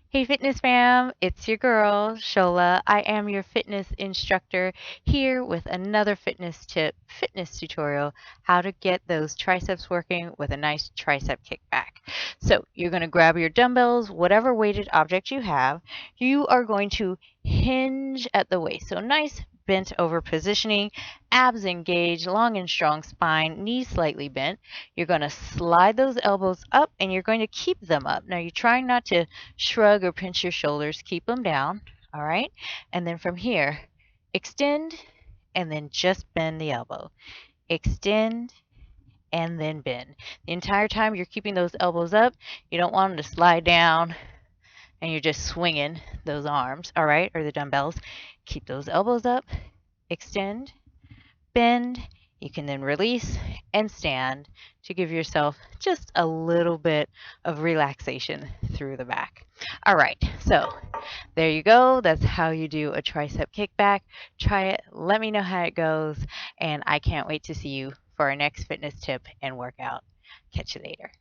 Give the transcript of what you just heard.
Hey fitness fam, it's your girl, Shola. I am your fitness instructor here with another fitness tip, fitness tutorial, how to get those triceps working with a nice tricep kickback. So you're going to grab your dumbbells, whatever weighted object you have. You are going to hinge at the waist. So nice bent over positioning, abs engaged, long and strong spine, knees slightly bent. You're going to slide those elbows up and you're going to keep them up. Now you're trying not to shrug or pinch your shoulders, keep them down, all right? And then from here, extend and then just bend the elbow. Extend and then bend. The entire time you're keeping those elbows up, you don't want them to slide down and you're just swinging those arms, all right, or the dumbbells. Keep those elbows up, extend, bend. You can then release and stand to give yourself just a little bit of relaxation through the back. All right, so there you go. That's how you do a tricep kickback. Try it. Let me know how it goes. And I can't wait to see you for our next fitness tip and workout. Catch you later.